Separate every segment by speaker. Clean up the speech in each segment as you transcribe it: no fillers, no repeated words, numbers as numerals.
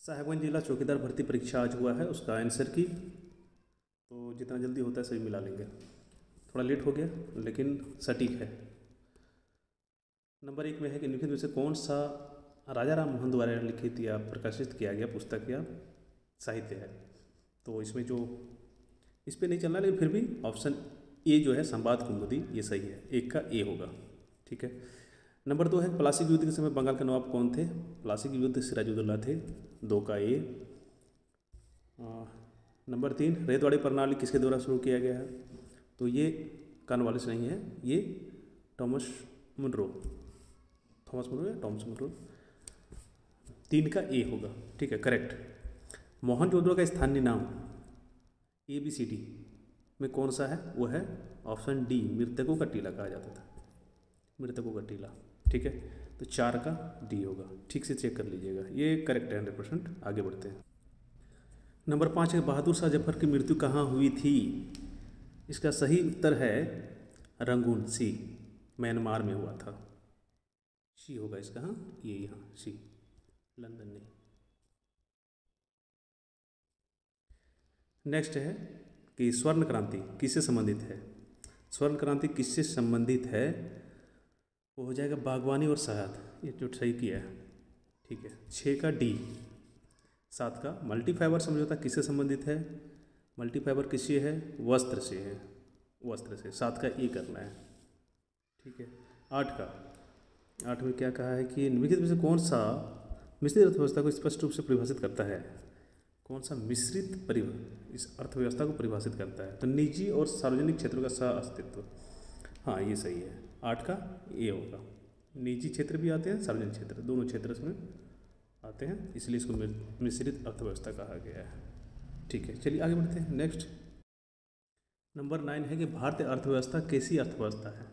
Speaker 1: साहेबगंज जिला चौकीदार भर्ती परीक्षा आज हुआ है, उसका आंसर की तो जितना जल्दी होता है सभी मिला लेंगे। थोड़ा लेट हो गया लेकिन सटीक है। नंबर 1 में है कि निम्नलिखित में से कौन सा राजा राम मोहन द्वारा लिखित या प्रकाशित किया गया पुस्तक या साहित्य है। तो इसमें जो इस पर नहीं चलना, लेकिन फिर भी ऑप्शन ए जो है संवाद कौमुदी ये सही है, 1 का ए होगा। ठीक है। नंबर 2 है प्लासी युद्ध के समय बंगाल के नवाब कौन थे। प्लासी युद्ध सिराजुद्दौला थे, 2 का ए। नंबर 3 रेतवाड़ी प्रणाली किसके द्वारा शुरू किया गया है। तो ये कॉर्नवालिस नहीं है, ये थॉमस मुनरो या टॉमस मुनरो, 3 का ए होगा। ठीक है, करेक्ट। मोहनजोदड़ो का स्थानीय नाम ABCD में कौन सा है, वो है ऑप्शन डी, मृतकों का टीला कहा जाता था, मृतकों का टीला। ठीक है, तो 4 का डी होगा। ठीक से चेक कर लीजिएगा, ये करेक्ट है 100%। आगे बढ़ते हैं। नंबर 5 है बहादुर शाह जफर की मृत्यु कहाँ हुई थी। इसका सही उत्तर है रंगून, सी, म्यांमार में हुआ था। सी होगा इसका, हाँ ये यहाँ सी, लंदन नहीं। नेक्स्ट है कि स्वर्ण क्रांति किससे संबंधित है। स्वर्ण क्रांति किससे संबंधित है, वो हो जाएगा बागवानी और शहद, ये जो सही किया है। ठीक है, 6 का डी। 7 का मल्टी फाइबर समझौता किससे संबंधित है। मल्टी फाइबर किससे है, वस्त्र से है, वस्त्र से। 7 का ए करना है। ठीक है, 8 में क्या कहा है कि निम्नलिखित में से कौन सा मिश्रित अर्थव्यवस्था को स्पष्ट रूप से परिभाषित करता है। कौन सा मिश्रित इस अर्थव्यवस्था को परिभाषित करता है। तो निजी और सार्वजनिक क्षेत्रों का सह अस्तित्व, हाँ ये सही है, 8 का ए होगा। निजी क्षेत्र भी आते हैं, सार्वजनिक क्षेत्र, दोनों क्षेत्र इसमें आते हैं, इसलिए इसको मिश्रित अर्थव्यवस्था कहा गया है। ठीक है, चलिए आगे बढ़ते हैं। नेक्स्ट नंबर 9 है कि भारतीय अर्थव्यवस्था कैसी अर्थव्यवस्था है।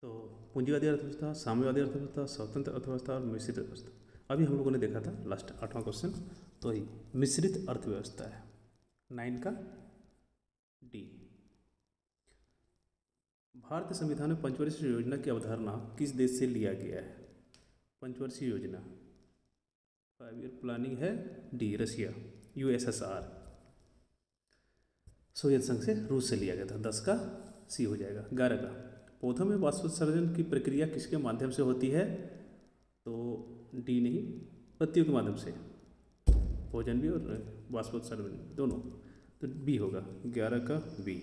Speaker 1: तो पूंजीवादी अर्थव्यवस्था, साम्यवादी अर्थव्यवस्था, स्वतंत्र अर्थव्यवस्था और मिश्रित अर्थव्यवस्था। अभी हम लोगों ने देखा था लास्ट 8वां क्वेश्चन, तो ही मिश्रित अर्थव्यवस्था है, 9 का डी। भारतीय संविधान में पंचवर्षीय योजना की अवधारणा किस देश से लिया गया है। पंचवर्षीय योजना 5 ईयर प्लानिंग है, डी, रशिया, USSR, सोवियत संघ से, रूस से लिया गया था। 10 का सी हो जाएगा। 11 का पौधों में वाष्पोत्सर्जन की प्रक्रिया किसके माध्यम से होती है। तो डी नहीं, पत्तियों के माध्यम से, भोजन भी और वाष्पोत्सर्जन दोनों, तो बी होगा। 11 का बी।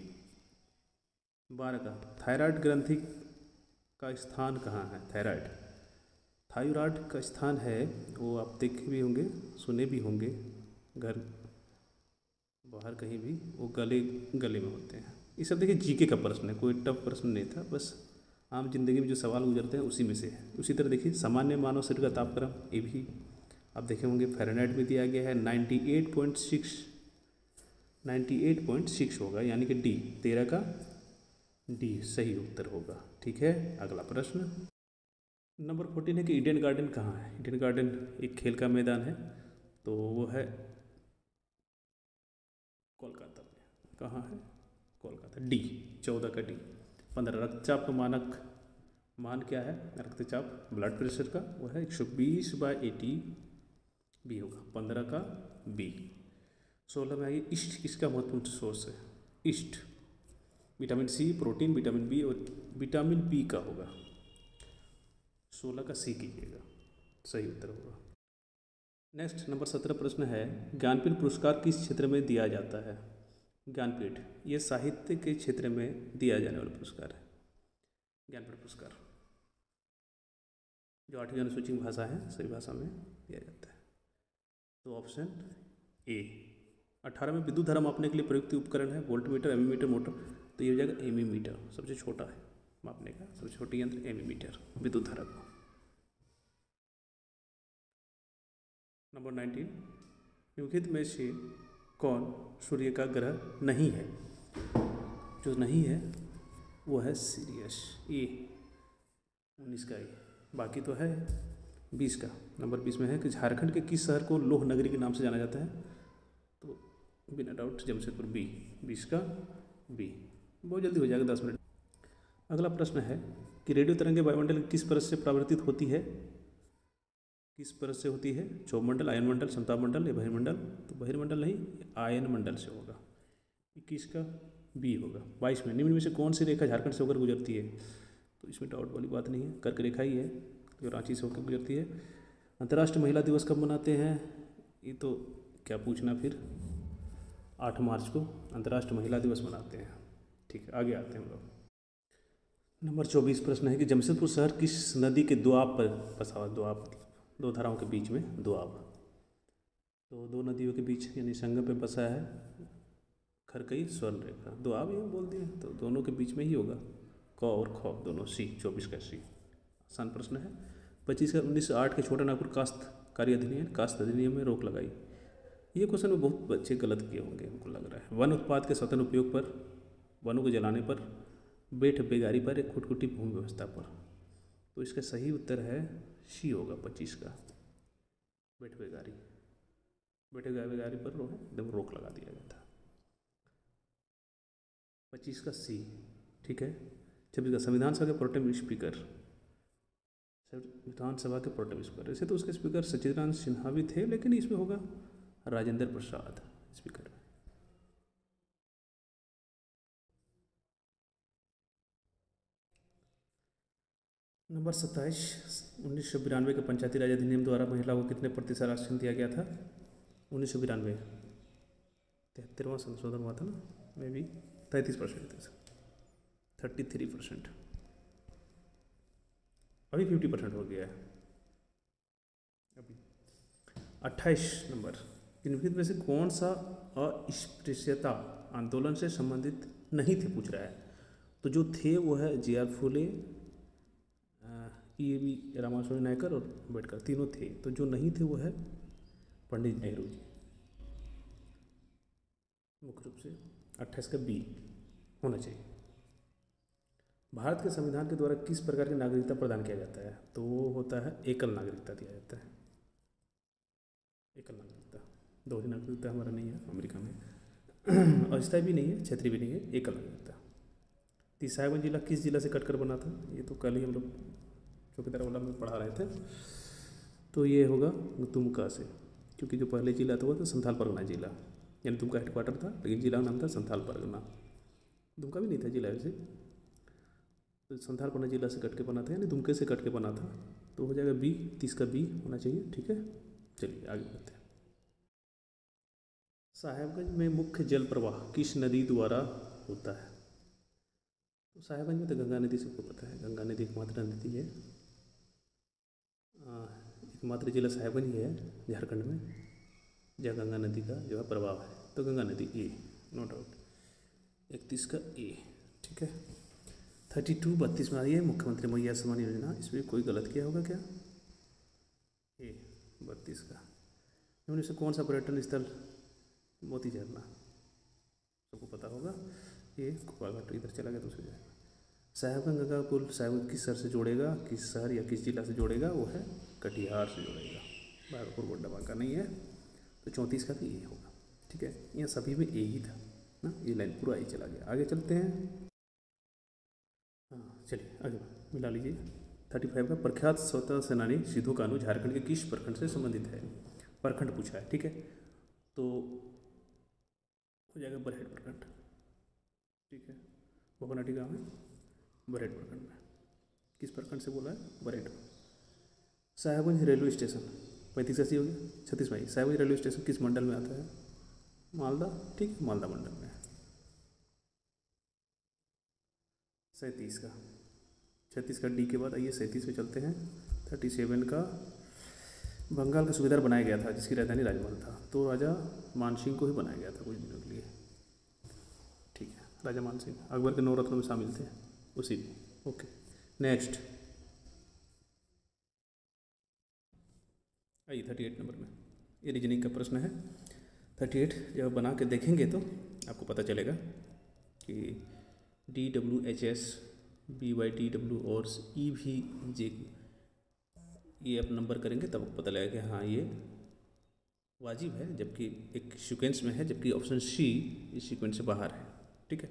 Speaker 1: 12 का थायराइड ग्रंथि का स्थान कहाँ है। थायराइड का स्थान है, वो आप देखे भी होंगे, सुने भी होंगे, घर बाहर कहीं भी, वो गले में होते हैं। ये सब देखिए जीके का प्रश्न है, कोई टफ प्रश्न नहीं था, बस आम जिंदगी में जो सवाल गुजरते हैं उसी में से है। उसी तरह देखिए सामान्य मानव शरीर का तापक्रम, ये भी आप देखे होंगे फ़ारेनहाइट में दिया गया है, 98.6 होगा, यानी कि डी, 13 का डी सही उत्तर होगा। ठीक है, अगला प्रश्न नंबर 14 है कि ईडन गार्डन कहाँ है। ईडन गार्डन एक खेल का मैदान है, तो वो है कोलकाता में। कहाँ है, कोलकाता, डी, 14 का डी। 15 रक्तचाप का मान क्या है, रक्तचाप ब्लड प्रेशर का, वो है 120/80, बी होगा। 15 का बी। 16 में आइए ईस्ट किसका महत्वपूर्ण सोर्स है। Yeast vitamin C, protein, vitamin B और विटामिन बी का होगा। 16 का सी कीजिएगा, सही उत्तर होगा। नेक्स्ट नंबर 17 प्रश्न है ज्ञानपीठ पुरस्कार किस क्षेत्र में दिया जाता है। ज्ञानपीठ ये साहित्य के क्षेत्र में दिया जाने वाला पुरस्कार है। ज्ञानपीठ पुरस्कार जो 8वीं अनुसूची भाषा है, सभी भाषा में दिया जाता है। तो ऑप्शन ए। 18 में विद्युत धारा मापने के लिए प्रयुक्त उपकरण है वोल्टमीटर, एमीमीटर, मोटर, तो ये हो जाएगा एमीमीटर, सबसे छोटा है मापने का, सबसे छोटी यंत्र एमीमीटर, विद्युत धारा को। नंबर 19 निम्नलिखित में से कौन सूर्य का ग्रह नहीं है। जो नहीं है वो है सीरियस, ए, 19 का ए। बाकी तो है 20 का। नंबर 20 में है कि झारखंड के किस शहर को लोह नगरी के नाम से जाना जाता है। तो बिना डाउट जमशेदपुर, बी, 20 का बी। बहुत जल्दी हो जाएगा, 10 मिनट। अगला प्रश्न है कि रेडियो तरंगें वायुमंडल किस परत से परावर्तित होती है। किस परत से होती है? क्षोभ मंडल, आयन मंडल, समताप मंडल या बहिर्मंडल? तो बहिर्मंडल नहीं, आयन मंडल से होगा। 21 का बी होगा। 22 में निम्न में से कौन सी रेखा झारखंड से होकर गुजरती है? तो इसमें डाउट वाली बात नहीं है, कर्क रेखा ही है जो रांची से होकर गुजरती है। अंतर्राष्ट्रीय महिला दिवस कब मनाते हैं? ये तो क्या पूछना फिर, 8 मार्च को अंतर्राष्ट्रीय महिला दिवस मनाते हैं। ठीक है, आगे आते हैं हम लोग। नंबर 24 प्रश्न है कि जमशेदपुर शहर किस नदी के दोआब पर बसा हुआ? दोआब मतलब दो धाराओं के बीच में दोआब, तो दो नदियों के बीच यानी संगम पे बसा है खरकई स्वर्ण रेखा। दोआब ये बोल दिए तो दोनों के बीच में ही होगा, क और ख दोनों। सी 24 का सी, आसान प्रश्न है। 25 का 1908 के छोटा नागपुर काश्तकारी अधिनियम, काश्त अधिनियम में रोक लगाई। ये क्वेश्चन में बहुत बच्चे गलत किए होंगे हमको लग रहा है। वन उत्पाद के स्वतंत्र उपयोग पर, वनों को जलाने पर, बेठ बेगारी पर, एक खुटकुटी भूमि व्यवस्था पर। तो इसका सही उत्तर है सी होगा 25 का, बेठ बेगारी। बेठ बेगारी पर एकदम रोक लगा दिया गया था। 25 का सी, ठीक है। 26 का संविधान सभा के प्रोटेम स्पीकर, विधानसभा के प्रोटेम स्पीकर, ऐसे तो उसके स्पीकर सच्चिदानंद सिन्हा भी थे, लेकिन इसमें होगा राजेंद्र प्रसाद स्पीकर। नंबर 27, 1992 के पंचायती राज अधिनियम द्वारा महिलाओं को कितने प्रतिशत आरक्षण दिया गया था? 1992, 73वां संशोधन हुआ था ना, में भी 33%, 33%, अभी 50% हो गया है अभी। 28 नंबर, निम्नलिखित में से कौन सा अस्पृश्यता आंदोलन से संबंधित नहीं थे, पूछ रहा है। तो जो थे वो है J.R. फुले, E.V. रामास्वामी नायकर और अम्बेडकर, तीनों थे। तो जो नहीं थे वो है पंडित नेहरू जी, मुख्य रूप से। 28 का बी होना चाहिए। भारत के संविधान के द्वारा किस प्रकार की नागरिकता प्रदान किया जाता है? तो वो होता है एकल नागरिकता दिया जाता है, एकल नागरिकता। दोहरी नागरिकता हमारा नहीं है अमेरिका में, अस्थायी भी नहीं है, क्षेत्रीय भी नहीं है, एकल नागरिकता। साहिबगंज जिला किस जिला से कटकर बना था? ये तो कल ही हम लोग चौकीदार वाला में पढ़ा रहे थे। तो ये होगा दुमका से, क्योंकि जो पहले जिला था वो था संथाल परगना जिला, यानी दुमका हेडक्वार्टर था, लेकिन जिला का नाम था संथाल परगना। दुमका भी नहीं था जिला वैसे, तो संथाल परगना जिला से कट के बना था, यानी दुमके से कट के बना था। तो हो जाएगा बी, 30 का बी होना चाहिए। ठीक है, चलिए आगे बढ़ते हैं। साहेबगंज में मुख्य जल प्रवाह किस नदी द्वारा होता है? तो साहेबगंज में तो गंगा नदी सबको पता है, गंगा नदी एकमात्र नदी है। एकमात्र जिला साहेबगंज ही है झारखंड में जहाँ गंगा नदी का जो है प्रभाव है। तो गंगा नदी ए, नो डाउट। 31 का ए, ठीक है। 32 32 में आ रही है मुख्यमंत्री मैया सम्मान योजना, इसमें कोई गलत किया होगा क्या? ए 32 का। इनमें से कौन सा पर्यटन स्थल मोती झरना, सबको पता होगा। ये कुआघाट इधर चला गया दूसरी जगह। साहेबगंज गंगा पुल साहेबगंज किस शहर से जोड़ेगा, किस शहर या किस जिला से जोड़ेगा? वो है कटिहार से जोड़ेगा, भागलपुर गोड्डा बांका नहीं है। तो 34 का भी ए होगा, ठीक है। यहाँ सभी में ए ही था ना, ये लाइन पूरा ए चला गया। आगे चलते हैं, हाँ चलिए आगे मिला लीजिए। 35 का प्रख्यात स्वतंत्रता सेनानी सिद्धू कान्हू झारखंड के किस प्रखंड से संबंधित है? प्रखंड पूछा है, ठीक है। तो हो जाएगा बरहेट प्रखंड, ठीक है। भोगनाटी गाँव है बरहेट प्रखंड में। किस प्रखंड से बोला है? बरहेट। साहेबगंज रेलवे स्टेशन 35 ऐसी हो गया। 36 में साहेबगंज रेलवे स्टेशन किस मंडल में आता है? मालदा, ठीक है, मालदा मंडल में। 37 का, 36 का डी के बाद आइए 37 में चलते हैं। 37 का बंगाल का सूबेदार बनाया गया था जिसकी राजधानी राजमहल था। तो राजा मानसिंह को ही बनाया गया था कुछ दिनों के लिए, ठीक है। राजा मानसिंह अकबर के 9 रत्नों में शामिल थे उसी में। ओके नेक्स्ट आइए 38 नंबर में, ये रीजनिंग का प्रश्न है। 38 जब बना के देखेंगे तो आपको पता चलेगा कि DWHS BYTW और EVJ ये आप नंबर करेंगे तब आपको पता लगेगा कि हाँ ये वाजिब है, जबकि एक सीक्वेंस में है, जबकि ऑप्शन सी इस सीक्वेंस से बाहर है, ठीक है।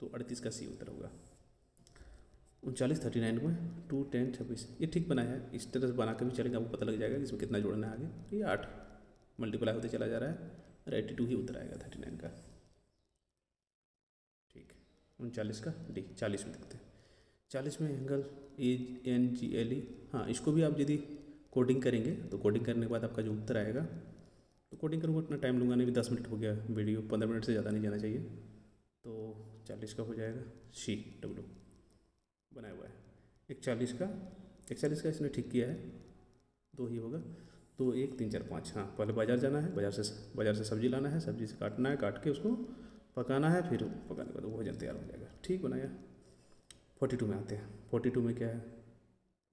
Speaker 1: तो 38 का सी उत्तर होगा। 39 में 2 10 26 ये ठीक बनाया है। इस तरह से बना के भी चलेगा, आपको पता लग जाएगा कि इसमें कितना जोड़ना है आगे। ये 8 मल्टीप्लाई होते चला जा रहा है और 82 ही उतर आएगा 39 का। ठीक, 39 का डी। 40 में देखते हैं। 40 में एंगल ANGLE, हाँ इसको भी आप यदि कोडिंग करेंगे तो कोडिंग करने के बाद आपका जो उत्तर आएगा, तो कोडिंग करूँगा उतना टाइम लूँगा नहीं, भी 10 मिनट हो गया वीडियो, 15 मिनट से ज़्यादा नहीं जाना चाहिए। तो 40 का हो जाएगा CW बनाया हुआ है। 41 का इसने ठीक किया है, 2 ही होगा। तो 1 3 4 5, हाँ पहले बाज़ार जाना है, बाज़ार से सब्ज़ी लाना है, सब्ज़ी से काटना है, काट के उसको पकाना है, फिर पकाने के बाद वो भोजन तैयार हो जाएगा। ठीक बनाया। 42 में आते हैं। 42 में क्या है?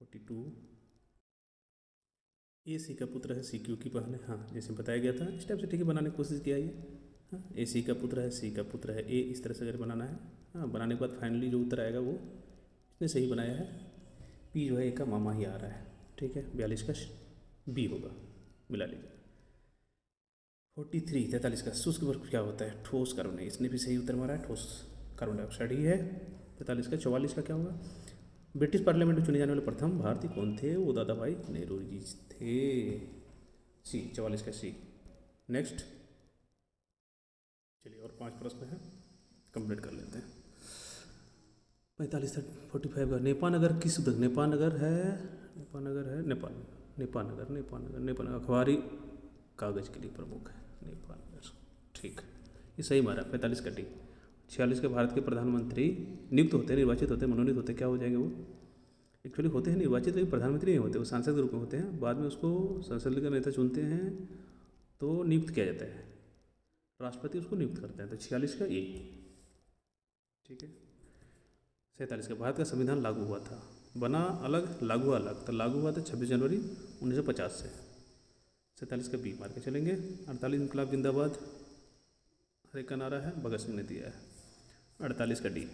Speaker 1: 42 AC का पुत्र है CQ की बहन है, हाँ जैसे बताया गया था इस टाइप से ठीक है बनाने की कोशिश किया है। हाँ AC का पुत्र है, C का पुत्र है, A इस तरह से अगर बनाना है। हाँ बनाने के बाद फाइनली जो उत्तर आएगा वो इसने सही बनाया है। P जो है A का मामा ही आ रहा है। ठीक है, 42 का B होगा, मिला लीजिए। 43 का शुष्क वर्ग क्या होता है? ठोस कार्बन है, इसने भी सही उत्तर मारा है, ठोस कार्बन डाइऑक्साइड ही है। 43 का। 44 का क्या होगा? ब्रिटिश पार्लियामेंट में चुने जाने वाले प्रथम भारतीय कौन थे? वो दादा भाई नेहरू जी थे। सी। 44 का C। नेक्स्ट चलिए और 5 प्रश्न है, कंप्लीट कर लेते हैं। 45 तक 45 का नेपाल नगर किस उद्योग? नेपाल नगर अखबारी कागज के लिए प्रमुख है नेपाल नगर। ठीक, ये सही मारा। 45 का D। 46 के भारत के प्रधानमंत्री नियुक्त होते हैं, निर्वाचित होते हैं, मनोनीत होते हैं, क्या हो जाएंगे वो? एक्चुअली होते हैं निर्वाचित, लेकिन प्रधानमंत्री नहीं होते, वो सांसद के रूप में होते हैं। बाद में उसको संसद का नेता चुनते हैं तो नियुक्त किया जाता है, राष्ट्रपति उसको नियुक्त करते हैं। तो 46 का A। ठीक है। 47 का भारत का संविधान लागू हुआ था, बना अलग लागू हुआ अलग, तो लागू हुआ था 26 जनवरी 1950 से। 47 का B मार के चलेंगे। 48 इनकलाब जिंदाबाद हर एक का नारा है, भगत सिंह ने दिया है। 48 का D।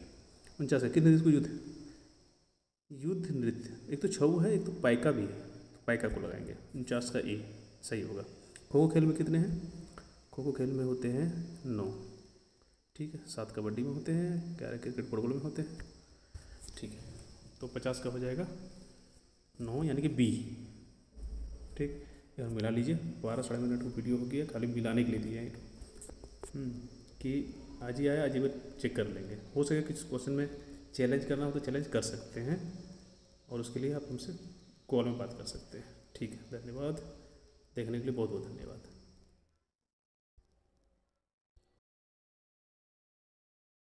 Speaker 1: 49 का किस नृत्य को युद्ध नृत्य? एक तो छऊ है, एक तो पाइका भी है, तो पाइका को लगाएंगे। 49 का A सही होगा। खो खो खेल में कितने हैं? खो खो खेल में होते हैं 9। ठीक है। 7 कबड्डी में होते हैं, 11 क्रिकेट फुटबॉल में होते हैं। ठीक है, तो 50 का हो जाएगा 9 यानी कि B। ठीक, यार मिला लीजिए। 12 साढ़े मिनट की वीडियो हो गई है, खाली मिलाने के लिए दिया है कि आज ही आया, आज ही चेक कर लेंगे। हो सके किस क्वेश्चन में चैलेंज करना हो तो चैलेंज कर सकते हैं, और उसके लिए आप हमसे कॉल में बात कर सकते हैं। ठीक है, धन्यवाद। देखने के लिए बहुत बहुत धन्यवाद।